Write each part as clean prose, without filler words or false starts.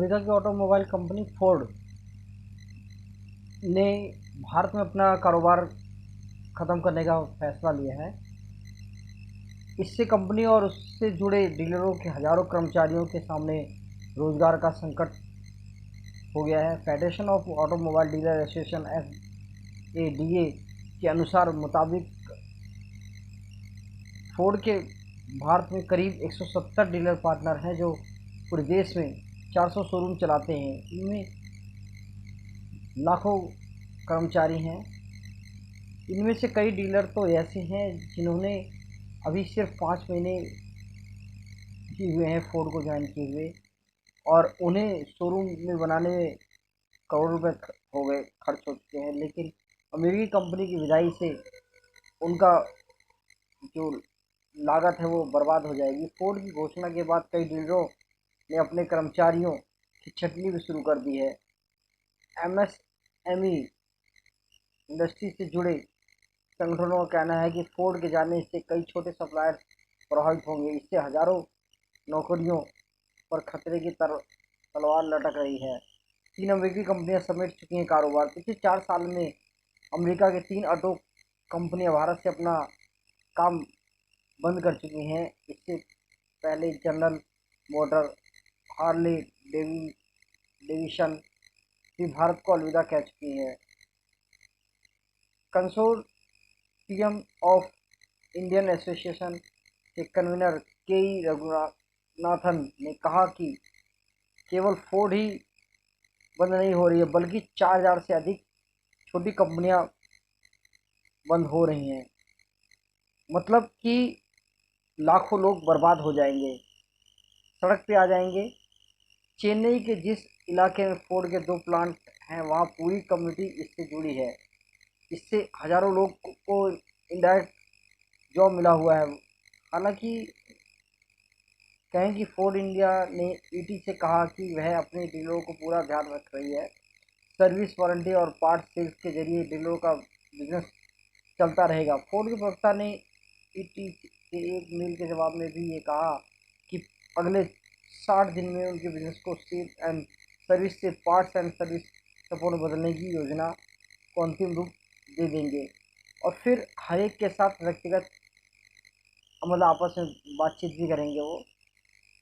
America की automobile company Ford ने भारत में अपना कारोबार ख़त्म करने का फैसला लिया है। इससे कंपनी और उससे जुड़े डीलरों के हज़ारों कर्मचारियों के सामने रोजगार का संकट हो गया है। Federation of automobile dealer association FADA के अनुसार मुताबिक फोर्ड के भारत में करीब 170 डीलर पार्टनर हैं जो पूरे देश में 400 शोरूम चलाते हैं। इनमें लाखों कर्मचारी हैं। इनमें से कई डीलर तो ऐसे हैं जिन्होंने अभी सिर्फ 5 महीने ही हुए हैं फोर्ड को ज्वाइन किए हुए, और उन्हें शोरूम में बनाने में करोड़ रुपए हो गए, खर्च हो चुके हैं। लेकिन अमेरिकी कंपनी की विदाई से उनका जो लागत है वो बर्बाद हो जाएगी। फोर्ड की घोषणा के बाद कई डीलरों ने अपने कर्मचारियों की छटनी भी शुरू कर दी है। MSME इंडस्ट्री से जुड़े संगठनों का कहना है कि फोर्ड के जाने से कई छोटे सप्लायर प्रभावित होंगे। इससे हजारों नौकरियों पर खतरे की तलवार लटक रही है। 3 अमेरिकी कंपनियां समेट चुकी हैं कारोबार। पिछले 4 साल में अमेरिका के 3 ऑटो कंपनियां भारत से अपना काम बंद कर चुकी हैं। इससे पहले जनरल मोटर, हार्ले डेविसन भी भारत को अलविदा कह चुकी है। कंसोर्टियम ऑफ इंडियन एसोसिएशन के कन्वीनर KE रघुनाथन ने कहा कि केवल फोर्ड ही बंद नहीं हो रही है, बल्कि 4000 से अधिक छोटी कंपनियां बंद हो रही हैं। मतलब कि लाखों लोग बर्बाद हो जाएंगे, सड़क पे आ जाएंगे। चेन्नई के जिस इलाके में फोर्ड के 2 प्लांट हैं, वहाँ पूरी कम्युनिटी इससे जुड़ी है। इससे हजारों लोग को इनडायरेक्ट जॉब मिला हुआ है। हालांकि कहें कि फोर्ड इंडिया ने ET से कहा कि वह अपने डीलरों को पूरा ध्यान रख रही है। सर्विस, वारंटी और पार्ट सेल्स के जरिए डीलरों का बिजनेस चलता रहेगा। फोर्ड के प्रवक्ता ने ET के एक मेल के जवाब में भी ये कहा कि अगले 60 दिन में उनके बिजनेस को सेल्स एंड सर्विस से पार्ट्स एंड सर्विस सपोर्ट बदलने की योजना को अंतिम रूप दे देंगे, और फिर हर एक के साथ व्यक्तिगत मतलब आपस में बातचीत भी करेंगे वो।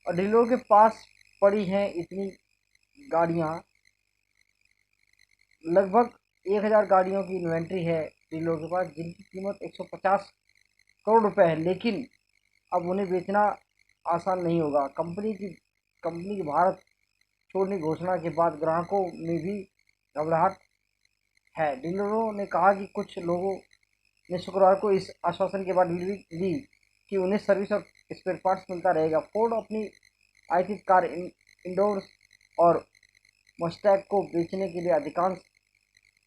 और डीलरों के पास पड़ी हैं इतनी गाड़ियाँ, लगभग 1000 गाड़ियों की इन्वेंट्री है डीलरों के पास, जिनकी कीमत 150 करोड़ रुपए है। लेकिन अब उन्हें बेचना आसान नहीं होगा। कंपनी की भारत छोड़ने की घोषणा के बाद ग्राहकों में भी घबराहट है। डीलरों ने कहा कि कुछ लोगों ने शुक्रवार को इस आश्वासन के बाद डिलीवरी दी कि उन्हें सर्विस और स्पेयर पार्ट्स मिलता रहेगा। फोर्ड अपनी आयातित कार इंडोर्स और मस्टैग को बेचने के लिए अधिकांश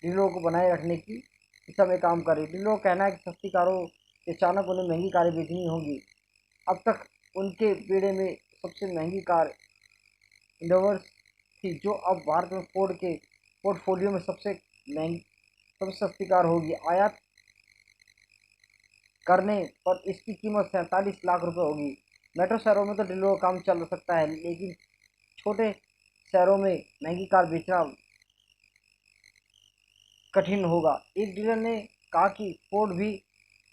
डीलरों को बनाए रखने की दिशा में काम कर रही है। डीलरों का कहना है कि सस्ती कारों से अचानक उन्हें महंगी कारें बेचनी होंगी। अब तक उनके बेड़े में सबसे महंगी कार इंडोवर्स थी, जो अब भारत में फोर्ड के पोर्टफोलियो में सबसे सस्ती कार होगी। आयात करने पर इसकी कीमत 47 लाख रुपए होगी। मेट्रो शहरों में तो डीलरों का काम चल सकता है, लेकिन छोटे शहरों में महंगी कार बेचना कठिन होगा। एक डीलर ने कहा कि फोर्ड भी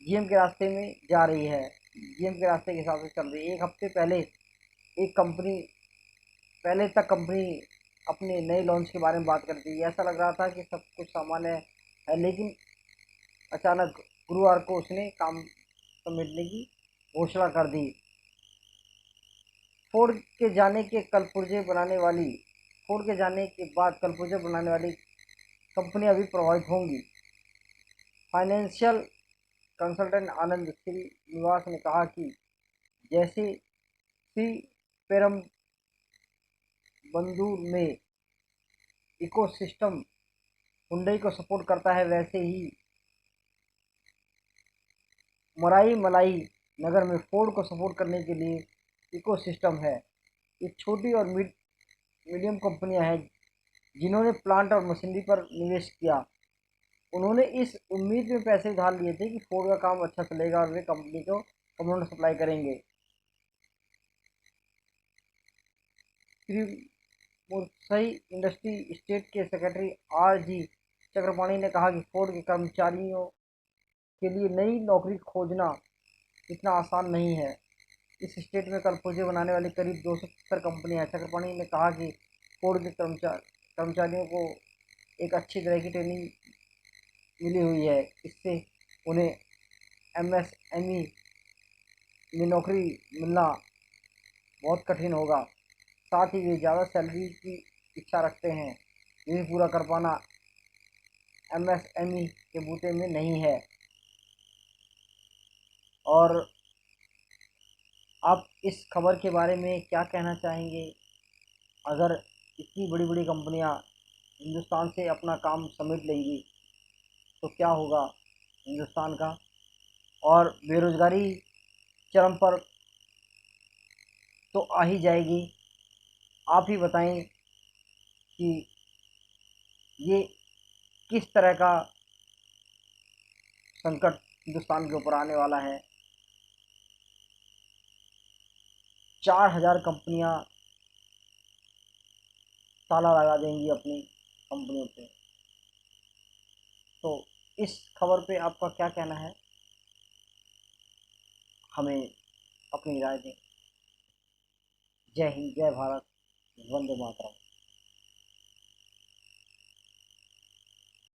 GM के रास्ते में जा रही है, GM के रास्ते के हिसाब से चल रही है। एक हफ्ते पहले तक कंपनी अपने नए लॉन्च के बारे में बात करती थी। ऐसा लग रहा था कि सब कुछ सामान्य है, लेकिन अचानक गुरुवार को उसने काम समेटने की घोषणा कर दी। फोर्ड के जाने के बाद कलपुर्जे बनाने वाली कंपनियां भी प्रभावित होंगी। फाइनेंशियल कंसल्टेंट आनंद श्रीनिवास ने कहा कि जैसे सी पेरम्बदूर में इकोसिस्टम हुंडई को सपोर्ट करता है, वैसे ही मराई मलाई नगर में फोर्ड को सपोर्ट करने के लिए इकोसिस्टम है। ये छोटी और मीडियम कंपनियां हैं जिन्होंने प्लांट और मशीनरी पर निवेश किया। उन्होंने इस उम्मीद में पैसे उधार लिए थे कि फोर्ड का काम अच्छा चलेगा और वे कंपनी को कंपोनेंट सप्लाई करेंगे। मुर्सई इंडस्ट्री स्टेट के सेक्रेटरी आर जी चक्रपाणी ने कहा कि फोर्ड के कर्मचारियों के लिए नई नौकरी खोजना इतना आसान नहीं है। इस स्टेट में कल पुर्जे बनाने वाली करीब 270 कंपनियां हैं। चक्रपाणी ने कहा कि फोर्ड के कर्मचारियों को एक अच्छी तरह की ट्रेनिंग मिली हुई है। इससे उन्हें एमएसएमई में नौकरी मिलना बहुत कठिन होगा। साथ ही वे ज़्यादा सैलरी की इच्छा रखते हैं, जिसे पूरा कर पाना एमएसएमई के बूते में नहीं है। और आप इस खबर के बारे में क्या कहना चाहेंगे? अगर इतनी बड़ी बड़ी कंपनियां हिंदुस्तान से अपना काम समेट लेंगी तो क्या होगा हिंदुस्तान का? और बेरोजगारी चरम पर तो आ ही जाएगी। आप ही बताएं कि ये किस तरह का संकट हिंदुस्तान के ऊपर आने वाला है। 4000 कंपनियां ताला लगा देंगी अपनी कंपनियों पे। तो इस खबर पे आपका क्या कहना है? हमें अपनी राय दें। जय हिंद, जय भारत, वंदे मातरम।